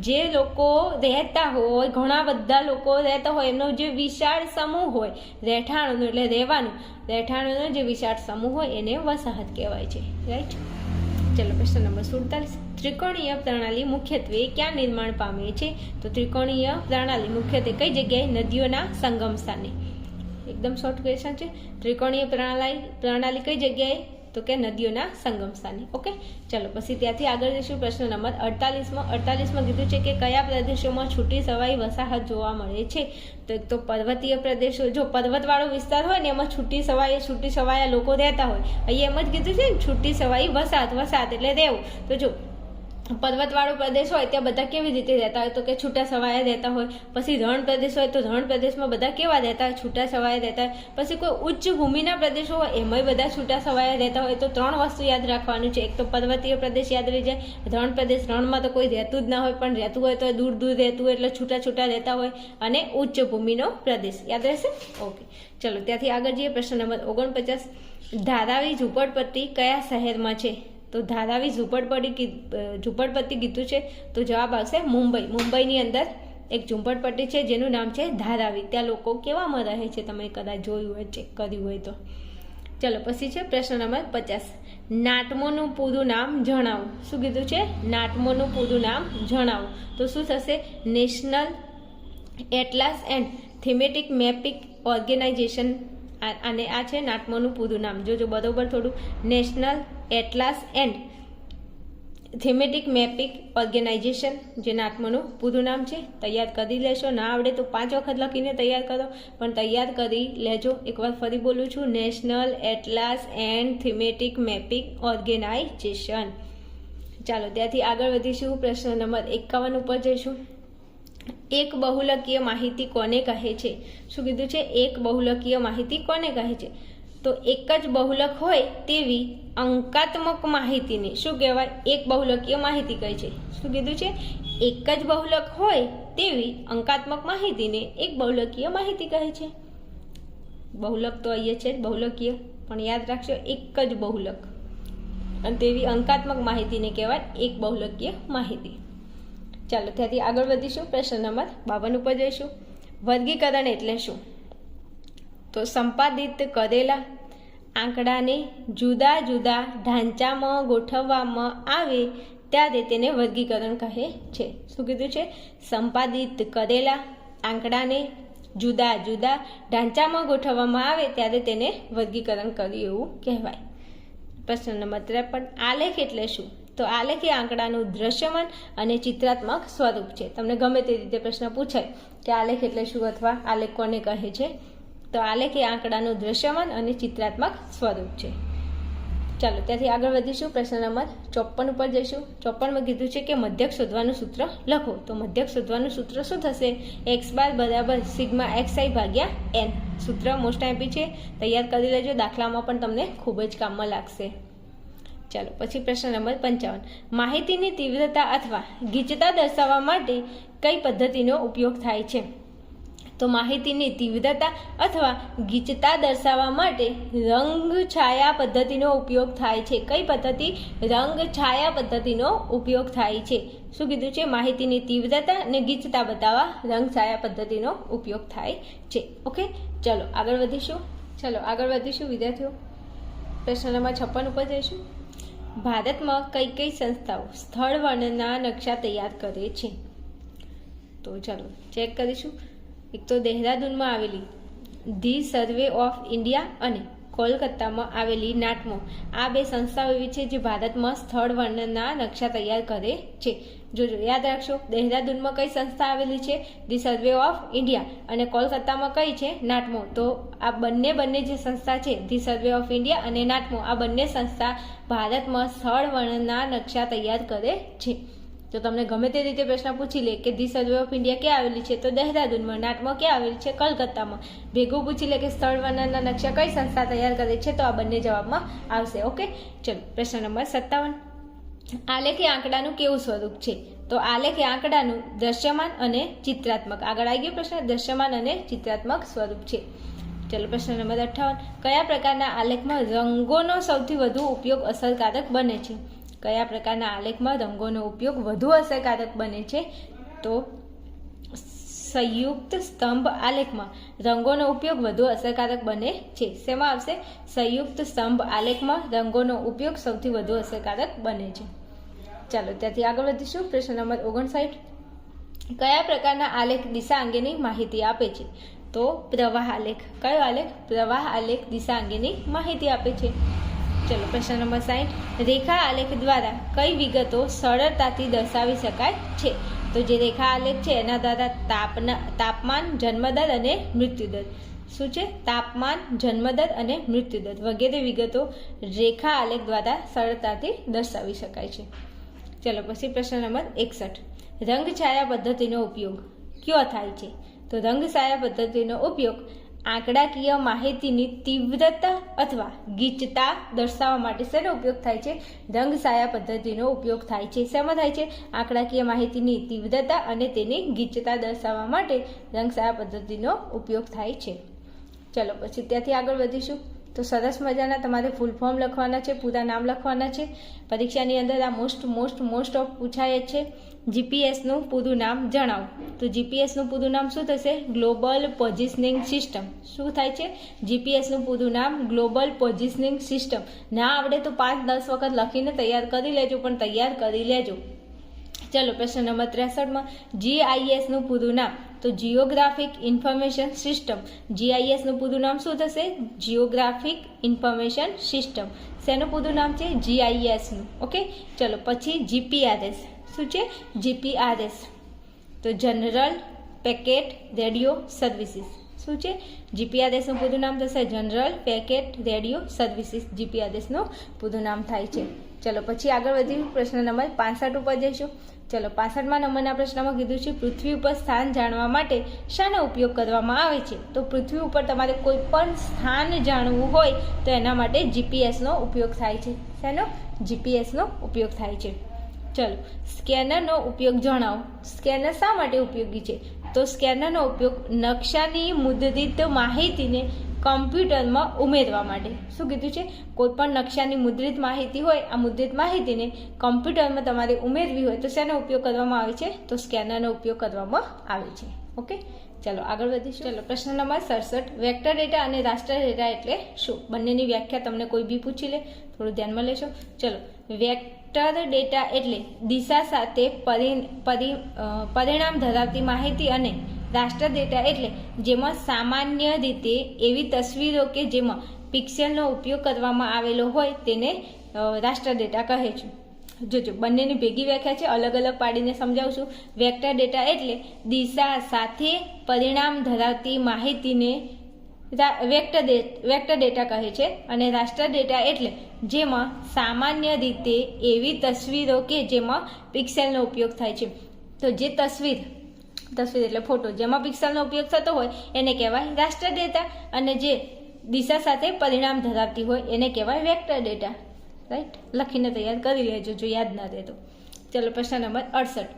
Speaker 1: જે લોકો રહેતા હોય, ઘણા બધા લોકો રહેતા હોય, એમનો જે વિશાળ સમૂહ હોય, રહેઠાણોનો એટલે રહેવાનું, રહેઠાણોનો જે વિશાળ સમૂહ હોય એને વસાહત કહેવાય છે. રાઈટ. ચલો પ્રશ્ન નંબર 47. ત્રિકોણીય પ્રણાલી મુખ્યત્વે ક્યાં નિર્માણ પામે છે? તો ત્રિકોણીય પ્રણાલી મુખ્યત્વે કઈ જગ્યાએ? નદીઓના સંગમ સ્થાને. એકદમ શોર્ટ ક્વેશ્ચન છે. ત્રિકોણીય પ્રણાલી કઈ જગ્યાએ? તો કે નદીઓના સંગમ સ્થાને. ઓકે. ચલો પછી ત્યાંથી આગળ જઈશું. પ્રશ્ન નંબર 48માં. 48માં કીધું છે કે કયા પ્રદેશોમાં છૂટી છવાઈ વસાહત જોવા મળે છે? તો એક તો પર્વતીય પ્રદેશો. જો પર્વતવાળો વિસ્તાર હોય ને એમાં છૂટી છવાયા લોકો રહેતા હોય. અહીંયા એમ જ કીધું છે ને, છૂટી છવાઈ વસાહત. વસાહત એટલે રહેવું. તો જો પર્વતવાળો પ્રદેશ હોય ત્યાં બધા કેવી રીતે રહેતા હોય? તો કે છૂટા છવાયા રહેતા હોય. પછી રણ પ્રદેશ હોય તો રણ પ્રદેશમાં બધા કેવા રહેતા હોય? છૂટા છવાયા રહેતા હોય. પછી કોઈ ઉચ્ચ ભૂમિના પ્રદેશો હોય એમાંય બધા છૂટા છવાયા રહેતા હોય. તો 3 વસ્તુ યાદ રાખવાનું છે. એક તો પર્વતીય પ્રદેશ યાદ રહી જાય. રણ પ્રદેશ, રણમાં તો કોઈ રહેતું જ ના હોય, પણ રહેતું હોય તો દૂર દૂર રહેતું હોય એટલે છૂટા છૂટા રહેતા હોય. અને ઉચ્ચ ભૂમિનો પ્રદેશ યાદ રહેશે. ઓકે. ચલો ત્યાંથી આગળ જઈએ. પ્રશ્ન નંબર 49. ધારાવી ઝૂંપડપટ્ટી કયા શહેરમાં છે? તો ધારાવી ઝૂંપડપટ્ટી કીધું છે તો જવાબ આવશે મુંબઈ. મુંબઈની અંદર એક ઝૂંપડપટ્ટી છે જેનું નામ છે ધારાવી. ત્યાં લોકો કેવામાં રહે છે, તમે કદાચ જોયું હોય, ચેક કર્યું હોય તો. ચલો પછી છે પ્રશ્ન નંબર 50. નાટમોનું પૂરું નામ જણાવો. શું કીધું છે? નાટમોનું પૂરું નામ જણાવો. તો શું થશે? National atlas and thematic mapping organisation. અને આ છે નાટમોનું પૂરું નામ. જોજો બરોબર થોડું. National atlas and thematic mapping organisation જે નાટમોનું પૂરું નામ છે. તૈયાર કરી લેશો. ના આવડે તો 5 વખત લખીને તૈયાર કરો, પણ તૈયાર કરી લેજો. એકવાર ફરી બોલું છું, national atlas and thematic mapping organisation. ચાલો ત્યાંથી આગળ વધીશું. પ્રશ્ન નંબર 51 ઉપર જઈશું. એક બહુલકીય માહિતી કોને કહે છે? શું કીધું છે? એક બહુલકીય માહિતી કોને કહે છે? તો એક જ બહુલક હોય તેવી અંકાત્મક માહિતીને શું કહેવાય? એક બહુલકીય માહિતી કહે છે. શું કીધું છે? એક જ બહુલક હોય તેવી અંકાત્મક માહિતીને એક બહુલકીય માહિતી કહે છે. બહુલક તો અહીંયા છે જ બહુલકીય, પણ યાદ રાખશો એક જ બહુલક અને તેવી અંકાત્મક માહિતીને કહેવાય એક બહુલકીય માહિતી. ચાલો ત્યાંથી આગળ વધીશું. પ્રશ્ન નંબર 52 ઉપર જઈશું. વર્ગીકરણ એટલે શું? તો સંપાદિત કરેલા આંકડાને જુદા જુદા ઢાંચામાં ગોઠવવામાં આવે ત્યારે તેને વર્ગીકરણ કહે છે. શું કીધું છે? સંપાદિત કરેલા આંકડાને જુદા જુદા ઢાંચામાં ગોઠવવામાં આવે ત્યારે તેને વર્ગીકરણ કર્યું એવું કહેવાય. પ્રશ્ન નંબર 53. આલેખ એટલે શું? તો આલેખ એ આંકડાનું દ્રશ્યમાન અને ચિત્રાત્મક સ્વરૂપ છે. તમને ગમે તે રીતે પ્રશ્ન પૂછાય કે આલેખ એટલે શું અથવા આલેખ કોને કહે છે, તો આલેખ એ આંકડાનું દ્રશ્યમાન અને ચિત્રાત્મક સ્વરૂપ છે. ચાલો ત્યાંથી આગળ વધીશું. પ્રશ્ન નંબર 54 ઉપર જઈશું. 54માં કીધું છે કે મધ્યક શોધવાનું સૂત્ર લખો. તો મધ્યક શોધવાનું સૂત્ર શું થશે? x બાર બરાબર સિગ્મા xi ભાગ્યા n. સૂત્ર મોસ્ટ આઈપી છે, તૈયાર કરી લેજો. દાખલામાં પણ તમને ખૂબ જ કામમાં લાગશે. ચાલો પછી પ્રશ્ન નંબર 55. માહિતીની તીવ્રતા અથવા ગીચતા દર્શાવવા માટે કઈ પદ્ધતિનો ઉપયોગ થાય છે? તો માહિતીની તીવ્રતા અથવા ગીચતા દર્શાવવા માટે રંગ છાયા પદ્ધતિનો ઉપયોગ થાય છે. કઈ પદ્ધતિ? રંગ છાયા પદ્ધતિનો ઉપયોગ થાય છે. શું કીધું છે? માહિતીની તીવ્રતા અને ગીચતા બતાવવા રંગ છાયા પદ્ધતિનો ઉપયોગ થાય છે. ઓકે, ચલો આગળ વધીશું વિદ્યાર્થીઓ. પ્રશ્ન નંબર 56 ઉપર જઈશું. ભારતમાં કઈ કઈ સંસ્થાઓ સ્થળ વર્ણનના નકશા તૈયાર કરે છે? તો ચાલો ચેક કરીશું. એક તો દહેરાદૂનમાં આવેલી ધી સર્વે ઓફ ઇન્ડિયા અને કોલકાતામાં આવેલી નાટમો. આ બે સંસ્થાઓ એવી છે જે ભારતમાં સ્થળ વર્ણનના નકશા તૈયાર કરે છે. જોજો યાદ રાખશો, દહેરાદૂનમાં કઈ સંસ્થા આવેલી છે? The survey of India. અને કોલકાતામાં કઈ છે? નાટમો. તો આ બંને જે સંસ્થા છે, ધી સર્વે ઓફ ઇન્ડિયા અને નાટમો, આ બંને સંસ્થા ભારતમાં સ્થળ વર્ણનના નકશા તૈયાર કરે છે. તો તમને ગમે તે રીતે પ્રશ્ન પૂછી લે કે ધી સર્વે ઓફ ઇન્ડિયા ક્યાં આવેલી છે? તો દહેરાદૂનમાં. નાટમો ક્યાં આવેલી છે? કલકત્તામાં. ભેગું પૂછી લે કે સ્થળ વર્ણનના નકશા કઈ સંસ્થા તૈયાર કરે છે? તો આ બંને જવાબમાં આવશે. ઓકે, ચલો પ્રશ્ન નંબર 57. આલેખ એ આંકડાનું કેવું સ્વરૂપ છે? તો આલેખ એ આંકડાનું દ્રશ્યમાન અને ચિત્રાત્મક. આગળ આવી ગયો પ્રશ્ન, દ્રશ્યમાન અને ચિત્રાત્મક સ્વરૂપ છે. ચલો પ્રશ્ન નંબર 58. કયા પ્રકારના આલેખમાં રંગોનો સૌથી વધુ ઉપયોગ અસરકારક બને છે? કયા પ્રકારના આલેખમાં રંગોનો ઉપયોગ વધુ અસરકારક બને છે? તો સંયુક્ત સ્તંભ આલેખમાં રંગોનો ઉપયોગ વધુ અસરકારક બને છે. શેમાં આવશે? સંયુક્ત સ્તંભ આલેખમાં રંગોનો ઉપયોગ સૌથી વધુ અસરકારક બને છે. ચાલો ત્યાંથી આગળ વધીશું. પ્રશ્ન નંબર 59. કયા પ્રકારના આલેખ દિશા અંગેની માહિતી આપે છે? તો પ્રવાહ આલેખ. કયો આલેખ? પ્રવાહ આલેખ દિશા અંગેની માહિતી આપે છે. ચલો પ્રશ્ન નંબર 60. રેખા આલેખ દ્વારા કઈ વિગતો સરળતાથી દર્શાવી શકાય છે? તો જે રેખા આલેખ છે એના દ્વારા તાપમાન, જન્મદર અને મૃત્યુદર. શું છે? તાપમાન, જન્મદર અને મૃત્યુદર વગેરે વિગતો રેખા આલેખ દ્વારા સરળતાથી દર્શાવી શકાય છે. ચલો પછી પ્રશ્ન નંબર 61. રંગ છાયા પદ્ધતિનો ઉપયોગ કયો થાય છે? તો રંગ છાયા પદ્ધતિનો ઉપયોગ આંકડાકીય માહિતીની તીવ્રતા અથવા ગીચતા દર્શાવવા માટે શેનો ઉપયોગ થાય છે? રંગ છાયા પદ્ધતિનો ઉપયોગ થાય છે. શેમાં થાય છે? આંકડાકીય માહિતીની તીવ્રતા અને તેની ગીચતા દર્શાવવા માટે રંગ છાયા પદ્ધતિનો ઉપયોગ થાય છે. ચલો પછી ત્યાંથી આગળ વધીશું. તો સરસ મજાના તમારે ફૂલ ફોર્મ લખવાના છે, પૂરા નામ લખવાના છે. પરીક્ષાની અંદર આ મોસ્ટ ઓફ પૂછાય જ છે. જીપીએસનું પૂરું નામ જણાવો. તો જીપીએસનું પૂરું નામ શું થશે? Global positioning system. શું થાય છે? જીપીએસનું પૂરું નામ ગ્લોબલ પોઝિશનિંગ સિસ્ટમ. ના આવડે તો 5-10 વખત લખીને તૈયાર કરી લેજો, પણ તૈયાર કરી લેજો. ચલો પ્રશ્ન નંબર 63માં જીઆઈએસનું પૂરું નામ. તો જીઓગ્રાફિક ઇન્ફોર્મેશન સિસ્ટમ. જીઆઈએસનું પૂરું નામ શું થશે? Geographic information system. શેનું પૂરું નામ છે? જીઆઈએસનું. ઓકે, ચલો પછી જીપીઆરએસ. શું છે? જીપીઆરએસ. તો જનરલ પેકેટ રેડિયો સર્વિસીસ. શું છે? જીપીઆરએસનું પૂરું નામ થશે જનરલ પેકેટ રેડિયો સર્વિસીસ. જીપીઆરએસનું પૂરું નામ થાય છે. ચલો પછી આગળ વધી પ્રશ્ન નંબર 65 ઉપર જઈશું. ચલો 65મા નંબરના પ્રશ્નમાં કીધું છે પૃથ્વી ઉપર સ્થાન જાણવા માટે શાનો ઉપયોગ કરવામાં આવે છે? તો પૃથ્વી ઉપર તમારે કોઈ પણ સ્થાન જાણવું હોય તો એના માટે જીપીએસનો ઉપયોગ થાય છે. શેનો? જીપીએસનો ઉપયોગ થાય છે. ચલો સ્કેનરનો ઉપયોગ જણાવો. સ્કેનર શા માટે ઉપયોગી છે? તો સ્કેનરનો ઉપયોગ નકશાની મુદ્રિત માહિતીને કમ્પ્યુટરમાં ઉમેરવા માટે. શું કીધું છે? કોઈ પણ નકશાની મુદ્રિત માહિતી હોય, આ મુદ્રિત માહિતીને કમ્પ્યુટરમાં તમારે ઉમેરવી હોય તો શેનો ઉપયોગ કરવામાં આવે છે? તો સ્કેનરનો ઉપયોગ કરવામાં આવે છે. ઓકે, ચલો આગળ વધીશું. ચલો પ્રશ્ન નંબર 67 વેક્ટર ડેટા અને રાસ્ટર ડેટા એટલે શું? બંનેની વ્યાખ્યા તમને કોઈ બી પૂછી લે, થોડું ધ્યાનમાં લેશો. ચલો વેક્ટર ડેટા એટલે દિશા સાથે પરિણામ ધરાવતી માહિતી અને રાસ્ટર ડેટા એટલે જેમાં સામાન્ય રીતે એવી તસવીરો કે જેમાં પિક્સેલનો ઉપયોગ કરવામાં આવેલો હોય તેને રાસ્ટર ડેટા કહે છે. જોજો બંનેની ભેગી વ્યાખ્યા છે, અલગ અલગ પાડીને સમજાવું છું. વેક્ટર ડેટા એટલે દિશા સાથે પરિણામ ધરાવતી માહિતીને વેક્ટર ડેટા કહે છે અને રાસ્ટર ડેટા એટલે જેમાં સામાન્ય રીતે એવી તસવીરો કે જેમાં પિક્સેલનો ઉપયોગ થાય છે. તો જે તસવીર એટલે ફોટો જેમાં પિક્સેલનો ઉપયોગ થતો હોય એને કહેવાય રાસ્ટર ડેટા, અને જે દિશા સાથે પરિણામ ધરાવતી હોય એને કહેવાય વેક્ટર ડેટા. રાઈટ, લખીને તૈયાર કરી લેજો જો યાદ ના રહે તો. ચલો પ્રશ્ન નંબર 68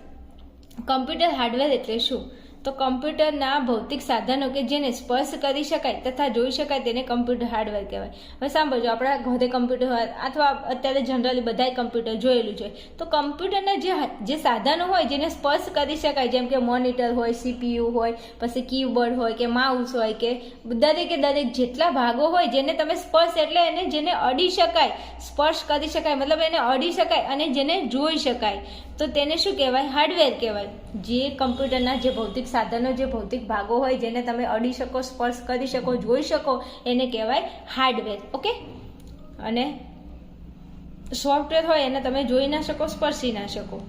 Speaker 1: કમ્પ્યુટર હાર્ડવેર એટલે શું? તો કમ્પ્યુટરના ભૌતિક સાધનો કે જેને સ્પર્શ કરી શકાય તથા જોઈ શકાય તેને કમ્પ્યુટર હાર્ડવેર કહેવાય. હવે સાંભળજો, આપણા ઘરે કમ્પ્યુટર હોય અથવા અત્યારે જનરલી બધાય કમ્પ્યુટર જોયેલું છે. તો કમ્પ્યુટરના જે સાધનો હોય જેને સ્પર્શ કરી શકાય, જેમ કે મોનિટર હોય, સીપીયુ હોય, પછી કીબોર્ડ હોય કે માઉસ હોય કે દરેકે દરેક જેટલા ભાગો હોય જેને તમે સ્પર્શ એટલે એને જેને અડી શકાય, સ્પર્શ કરી શકાય મતલબ એને અડી શકાય અને જેને જોઈ શકાય તો તેને શું કહેવાય? હાર્ડવેર કહેવાય. જે કમ્પ્યુટરના જે ભૌતિક સાધનો, જે ભૌતિક ભાગો હોય જેને તમે અડી શકો, સ્પર્શ કરી શકો, જોઈ શકો એને કહેવાય હાર્ડવેર. ઓકે, અને સોફ્ટવેર હોય એને તમે જોઈ ના શકો, સ્પર્શી ના શકો.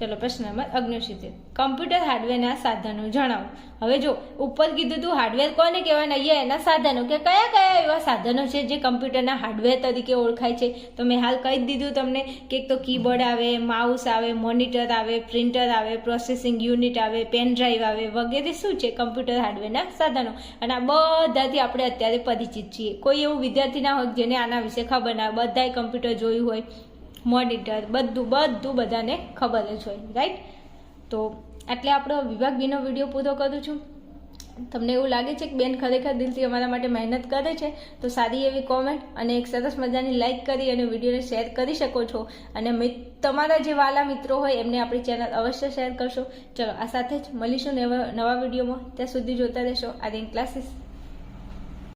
Speaker 1: ચલો પ્રશ્ન નંબર 69 કમ્પ્યુટર હાર્ડવેરના સાધનો જણાવો. હવે જો ઉપર કીધું હતું હાર્ડવેર કોને કહેવાય ને અહીંયા એના સાધનો, કે કયા કયા એવા સાધનો છે જે કમ્પ્યુટરના હાર્ડવેર તરીકે ઓળખાય છે. તો મેં હાલ કહી દીધું તમને કે એક તો કીબોર્ડ આવે, માઉસ આવે, મોનિટર આવે, પ્રિન્ટર આવે, પ્રોસેસિંગ યુનિટ આવે, પેન ડ્રાઈવ આવે વગેરે શું છે? કમ્પ્યુટર હાર્ડવેરના સાધનો. અને આ બધાથી આપણે અત્યારે પરિચિત છીએ. કોઈ એવું વિદ્યાર્થી ના હોય જેને આના વિશે ખબર ના હોય, બધાએ કમ્પ્યુટર જોયું હોય, મોનિટર બધું બધાને ખબર જ હોય. રાઈટ, તો એટલે આપણો વિભાગ બીનો વિડીયો પૂરો કરું છું. તમને એવું લાગે છે કે બેન ખરેખર દિલથી અમારા માટે મહેનત કરે છે તો સારી એવી કોમેન્ટ અને એક સરસ મજાની લાઇક કરી અને વિડીયોને શેર કરી શકો છો. અને તમારા જે વાલા મિત્રો હોય એમને આપણી ચેનલ અવશ્ય શેર કરશો. ચલો આ સાથે જ મળીશું નવા વિડીયોમાં. ત્યાં સુધી જોતા રહેશો આર્યન ક્લાસીસ.